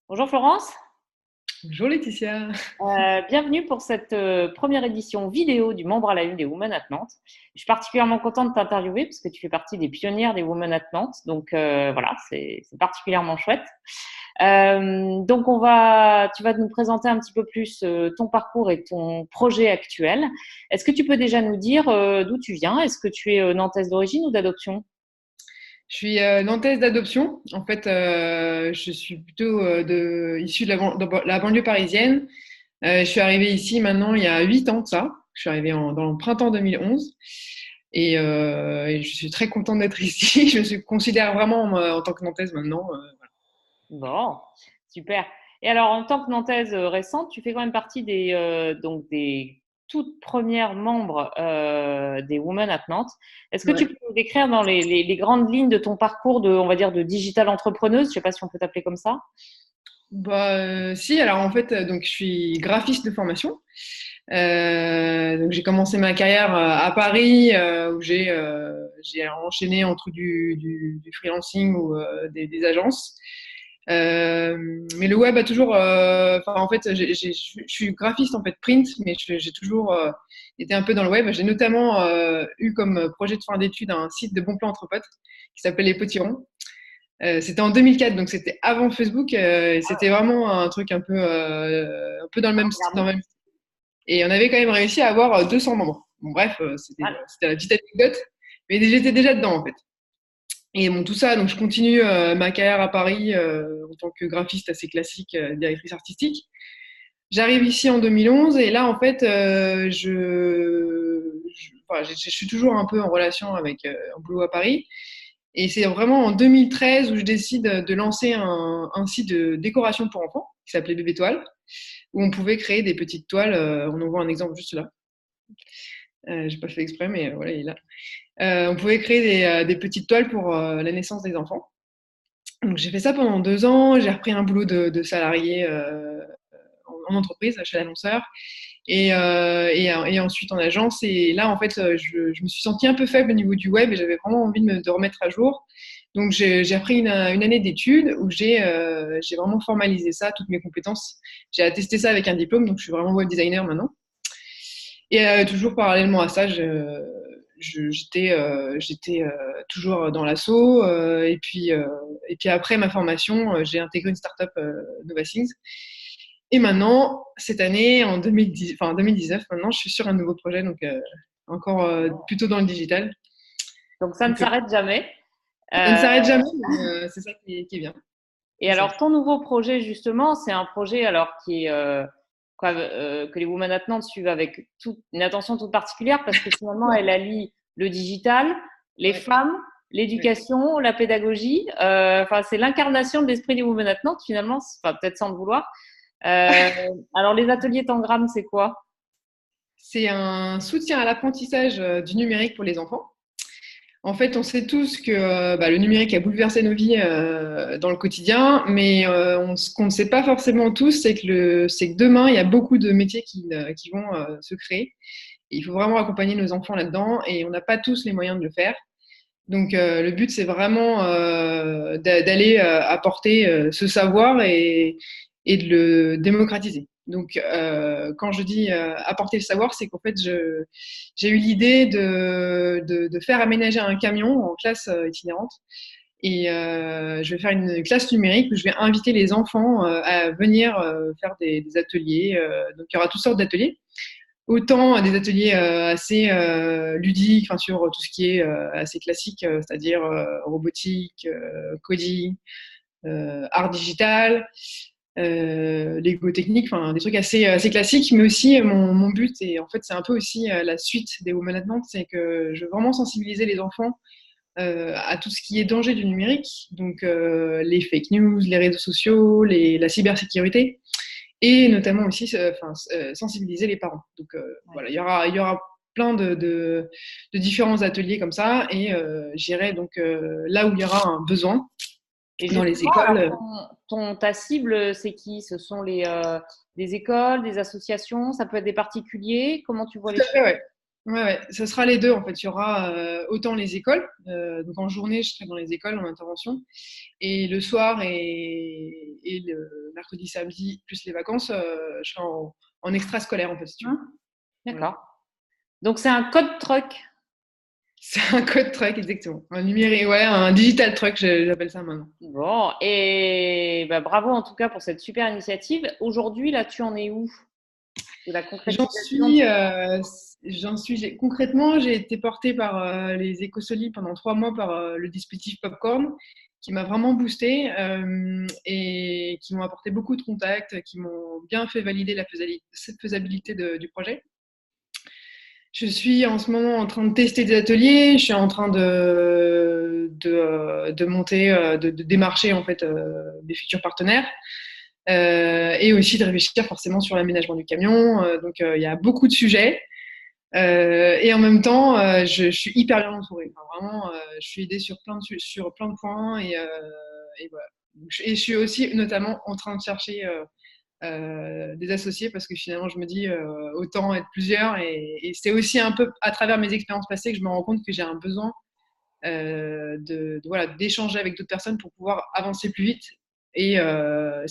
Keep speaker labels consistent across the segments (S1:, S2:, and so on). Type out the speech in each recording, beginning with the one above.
S1: Bonjour Florence.
S2: Bonjour Laetitia.
S1: Bienvenue pour cette première édition vidéo du Membre à la Une des Women at Nantes. Je suis particulièrement contente de t'interviewer parce que tu fais partie des pionnières des Women at Nantes, donc voilà, c'est particulièrement chouette. Donc tu vas nous présenter un petit peu plus ton parcours et ton projet actuel. Est-ce que tu peux déjà nous dire d'où tu viens? Est-ce que tu es nantaise d'origine ou d'adoption?
S2: Je suis nantaise d'adoption. En fait, je suis plutôt issue de la banlieue parisienne. Je suis arrivée ici maintenant il y a 8 ans de ça. Je suis arrivée dans le printemps 2011 et je suis très contente d'être ici. Je me considère vraiment en tant que nantaise maintenant.
S1: Bon, super. Et alors, en tant que Nantaise récente, tu fais quand même partie des toutes premières membres des Women at Nantes. Est-ce que tu
S2: Ouais.
S1: peux nous décrire dans les grandes lignes de ton parcours on va dire, de digital entrepreneuse? Je ne sais pas si on peut t'appeler comme ça.
S2: Bah, si, alors en fait, donc je suis graphiste de formation. Donc j'ai commencé ma carrière à Paris où j'ai enchaîné entre du freelancing ou des agences. Mais le web a toujours, enfin en fait, je suis graphiste en fait print, mais j'ai toujours été un peu dans le web. J'ai notamment eu comme projet de fin d'études un site de bons plans entre potes qui s'appelle Les Potirons. C'était en 2004, donc c'était avant Facebook, et c'était vraiment un truc un peu dans le même,
S1: Regardez.
S2: dans le même. Et on avait quand même réussi à avoir 200 membres. Bon, bref,
S1: Voilà.
S2: c'était la petite anecdote, mais j'étais déjà dedans en fait. Et bon, tout ça, donc je continue ma carrière à Paris en tant que graphiste assez classique, directrice artistique. J'arrive ici en 2011 et là, en fait, enfin, je suis toujours un peu en relation avec un boulot à Paris. Et c'est vraiment en 2013 où je décide de lancer un site de décoration pour enfants qui s'appelait Bébé Toile, où on pouvait créer des petites toiles. On en voit un exemple juste là. J'ai pas fait exprès, mais voilà, il est là. On pouvait créer des petites toiles pour la naissance des enfants. Donc j'ai fait ça pendant 2 ans. J'ai repris un boulot de salarié en entreprise chez l'annonceur et ensuite en agence. Et là, en fait, je me suis sentie un peu faible au niveau du web et j'avais vraiment envie de remettre à jour. Donc j'ai repris une année d'études où j'ai vraiment formalisé ça, toutes mes compétences. J'ai attesté ça avec un diplôme, donc je suis vraiment web designer maintenant. Et toujours parallèlement à ça, j'étais toujours dans l'assaut. Et puis après ma formation, j'ai intégré une startup Novasins. Et maintenant, cette année, en 2010, enfin 2019, maintenant, je suis sur un nouveau projet, donc encore plutôt dans le digital.
S1: Donc, ça ne
S2: Donc
S1: s'arrête jamais.
S2: ça ne
S1: Euh,
S2: s'arrête jamais, mais c'est ça qui est bien.
S1: et
S2: C'est ça.
S1: alors, ton nouveau projet, justement, c'est un projet alors qui est que les Women at Nantes suivent avec une attention toute particulière parce que finalement, elle allie le digital, les
S2: Ouais,
S1: femmes,
S2: ouais.
S1: l'éducation, la pédagogie. Enfin, c'est l'incarnation de l'esprit des Women at Nantes, finalement, enfin, peut-être sans le vouloir. Euh, alors, les ateliers Tangram, c'est quoi?
S2: C'est un soutien à l'apprentissage du numérique pour les enfants. En fait, on sait tous que bah, le numérique a bouleversé nos vies dans le quotidien, mais ce qu'on ne sait pas forcément tous, c'est que demain, il y a beaucoup de métiers qui vont se créer. Et il faut vraiment accompagner nos enfants là-dedans, et on n'a pas tous les moyens de le faire. Donc, le but, c'est vraiment d'aller apporter ce savoir et de le démocratiser. Donc, quand je dis apporter le savoir, c'est qu'en fait, j'ai eu l'idée de faire aménager un camion en classe itinérante. Et je vais faire une classe numérique où je vais inviter les enfants à venir faire des ateliers. Donc, il y aura toutes sortes d'ateliers. Autant des ateliers assez ludiques, enfin, sur tout ce qui est assez classique, c'est-à-dire robotique, coding, art digital, Lego technique, enfin des trucs assez classiques, mais aussi mon but, et en fait c'est un peu aussi la suite des Women at Nantes, c'est que je veux vraiment sensibiliser les enfants à tout ce qui est danger du numérique, donc les fake news, les réseaux sociaux, la cybersécurité, et notamment aussi sensibiliser les parents. Donc voilà, il y aura plein de différents ateliers comme ça, et j'irai donc là où il y aura un besoin
S1: Et
S2: dans les
S1: justement, alors,
S2: écoles.
S1: ta cible, c'est qui? Ce sont des écoles, des associations, ça peut être des particuliers. Comment tu vois les
S2: Tout à
S1: choses?
S2: fait, ouais. Ouais, ouais, ce sera les deux en fait. Il y aura autant les écoles, donc en journée je serai dans les écoles en intervention, et le soir et mercredi, samedi, plus les vacances, je serai en extrascolaire, en fait, si tu veux.
S1: D'accord. Donc, c'est un code truck.
S2: C'est un code truck, exactement. Un numérique, ouais, un digital truck, j'appelle ça maintenant.
S1: Bon, et bah, bravo en tout cas pour cette super initiative. Aujourd'hui, là, tu en es où de la concrétisation?
S2: Concrètement, j'ai été portée par les Écosolides pendant 3 mois par le dispositif Popcorn, qui m'a vraiment boostée et qui m'ont apporté beaucoup de contacts, qui m'ont bien fait valider la faisabilité du projet. Je suis en ce moment en train de tester des ateliers, je suis en train de monter, de démarcher en fait des futurs partenaires et aussi de réfléchir forcément sur l'aménagement du camion. Donc il y a beaucoup de sujets et en même temps je suis hyper bien entourée. Enfin, vraiment, je suis aidée sur plein de points et voilà. Et je suis aussi notamment en train de chercher des associés parce que finalement je me dis autant être plusieurs et c'est aussi un peu à travers mes expériences passées que je me rends compte que j'ai un besoin voilà, d'échanger avec d'autres personnes pour pouvoir avancer plus vite et en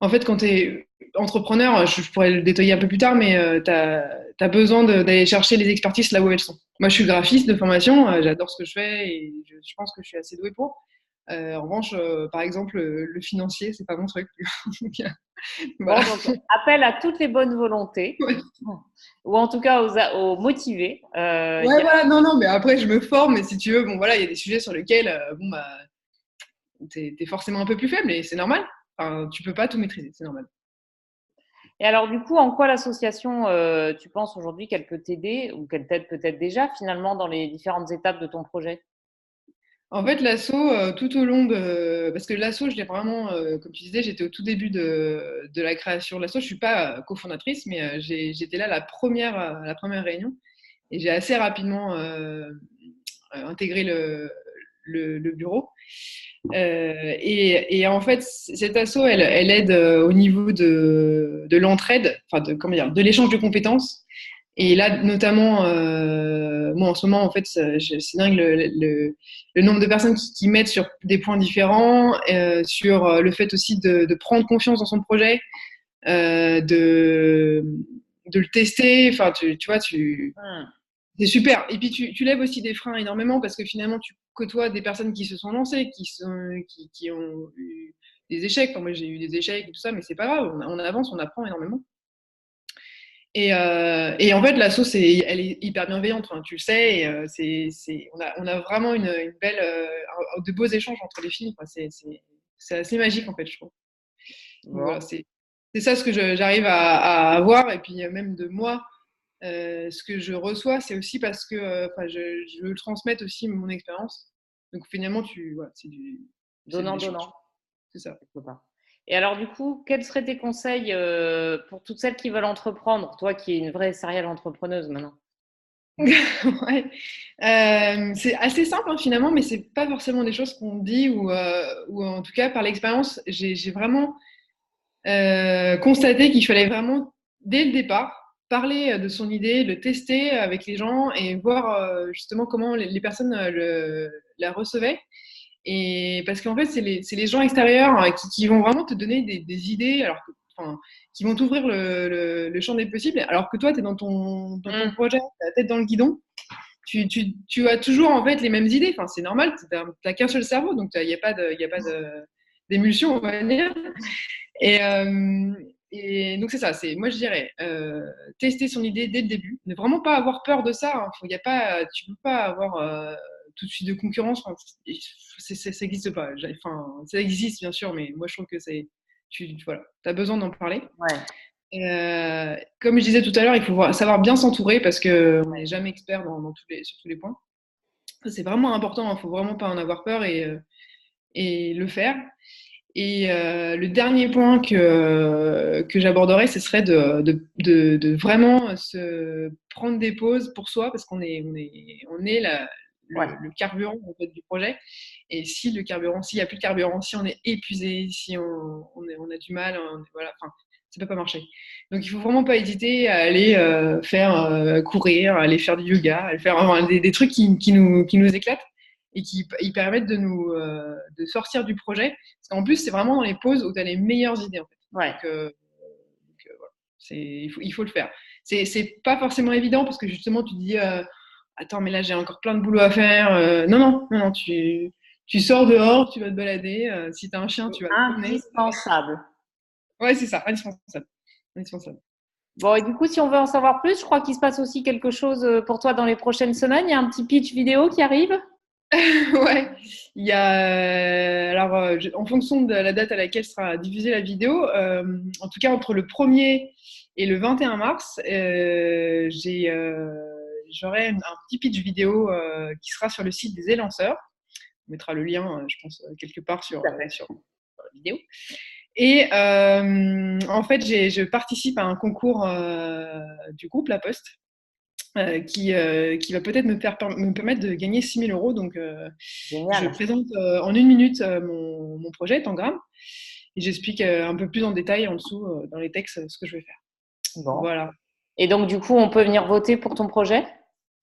S2: fait quand tu es entrepreneur, je pourrais le détailler un peu plus tard, mais tu as besoin d'aller chercher les expertises là où elles sont. Moi je suis graphiste de formation, j'adore ce que je fais et je pense que je suis assez douée pour. En revanche, par exemple, le financier, c'est pas mon truc.
S1: Bon,
S2: Voilà.
S1: donc appel à toutes les bonnes volontés,
S2: Ouais.
S1: ou en tout cas aux motivés.
S2: Ouais, voilà, non, mais après, je me forme, et si tu veux, bon, voilà, il y a des sujets sur lesquels, bon, bah, t'es forcément un peu plus faible, et c'est normal. Enfin, tu peux pas tout maîtriser, c'est normal.
S1: Et alors, du coup, en quoi l'association, tu penses aujourd'hui qu'elle peut t'aider ou qu'elle t'aide peut-être déjà finalement dans les différentes étapes de ton projet?
S2: En fait, l'asso, tout au long de. Parce que l'asso, je l'ai vraiment, comme tu disais, j'étais au tout début de la création de l'asso. Je suis pas cofondatrice, mais j'étais là la première réunion. Et j'ai assez rapidement intégré le bureau. Et en fait, cette asso, elle aide au niveau de l'entraide, enfin comment dire, de l'échange de compétences. Et là, notamment, moi en ce moment, en fait, c'est dingue le nombre de personnes qui m'aident sur des points différents, sur le fait aussi de prendre confiance dans son projet, de le tester. Enfin, tu vois, c'est super. Et puis, tu lèves aussi des freins énormément parce que finalement, tu côtoies des personnes qui se sont lancées, qui ont eu des échecs. Enfin, moi, j'ai eu des échecs et tout ça, mais c'est pas grave. On avance, on apprend énormément. Et en fait, l'asso, elle est hyper bienveillante, hein, tu le sais. Et, on a vraiment une belle, de beaux échanges entre les filles. Enfin, c'est assez magique, en fait, je trouve. Donc
S1: Bon.
S2: voilà, c'est ça ce que j'arrive à avoir. Et puis, même de moi, ce que je reçois, c'est aussi parce que je veux transmettre aussi mon expérience. Donc finalement, voilà, c'est de l'échange.
S1: Donnant.
S2: C'est ça.
S1: Et alors, du coup, quels seraient tes conseils pour toutes celles qui veulent entreprendre, toi qui es une vraie serial entrepreneuse maintenant?
S2: Ouais. C'est assez simple, hein, finalement, mais c'est pas forcément des choses qu'on dit ou en tout cas par l'expérience, j'ai vraiment constaté qu'il fallait vraiment dès le départ parler de son idée, le tester avec les gens et voir justement comment les personnes la recevaient. Et parce qu'en fait, c'est les gens extérieurs qui vont vraiment te donner des idées, alors que, enfin, qui vont t'ouvrir le champ des possibles, alors que toi, tu es dans ton projet, la tête dans le guidon. Tu as toujours en fait les mêmes idées. Enfin, c'est normal, tu n'as qu'un seul cerveau, donc il n'y a pas d'émulsion, on va dire. Et, donc c'est ça. Moi, je dirais tester son idée dès le début, ne vraiment pas avoir peur de ça. Hein. Tu peux pas avoir tout de suite de concurrence. Enfin, ça n'existe pas. Enfin, ça existe bien sûr, mais moi je trouve que voilà, tu as besoin d'en parler.
S1: Ouais.
S2: Comme je disais tout à l'heure, il faut savoir bien s'entourer parce qu'on n'est jamais expert sur tous les points. C'est vraiment important, il ne faut vraiment pas en avoir peur et le faire. Et le dernier point que j'aborderais, ce serait de vraiment se prendre des pauses pour soi parce qu'on est le carburant en fait, du projet. Et s'il n'y a plus de carburant, si on est épuisé, si on a du mal, voilà, enfin, ça peut pas marcher. Donc il faut vraiment pas hésiter à aller faire courir, à aller faire du yoga, à aller faire des trucs qui nous éclatent et qui ils permettent de sortir du projet. Parce qu'en plus, c'est vraiment dans les pauses où tu as les meilleures idées, en fait.
S1: Ouais.
S2: Voilà. Il faut le faire. C'est pas forcément évident parce que justement, tu te dis attends, mais là, j'ai encore plein de boulot à faire. Non, tu sors dehors, tu vas te balader. Si tu as un chien, tu vas le promener.
S1: Indispensable.
S2: Ouais, c'est ça, indispensable. Indispensable.
S1: Bon, et du coup, si on veut en savoir plus, je crois qu'il se passe aussi quelque chose pour toi dans les prochaines semaines. Il y a un petit pitch vidéo qui arrive.
S2: Ouais, il y a alors en fonction de la date à laquelle sera diffusée la vidéo, en tout cas entre le 1er et le 21 mars, j'aurai un petit pitch vidéo qui sera sur le site des Élanceurs. On mettra le lien, je pense, quelque part sur la vidéo. Et en fait, je participe à un concours du groupe La Poste. Qui va peut-être me permettre de gagner 6 000 euros. Donc, je présente en 1 minute mon projet Tangram et j'explique un peu plus en détail en dessous dans les textes ce que je vais faire.
S1: Bon.
S2: Voilà.
S1: Et donc, du coup, on peut venir voter pour ton projet?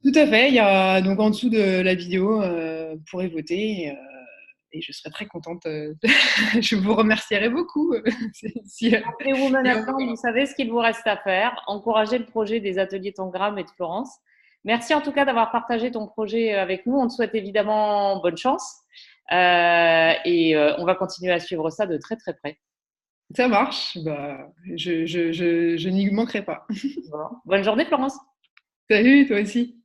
S2: Tout à fait. Il y a donc en dessous de la vidéo, vous pourrez voter et je serai très contente. Je vous remercierai beaucoup.
S1: Les Women at Nantes, vous savez ce qu'il vous reste à faire. Encourager le projet des ateliers Tangram et de Florence. Merci en tout cas d'avoir partagé ton projet avec nous. On te souhaite évidemment bonne chance et on va continuer à suivre ça de très très près.
S2: Ça marche. Bah, je n'y manquerai pas.
S1: Bon. Bonne journée Florence.
S2: Salut, toi aussi.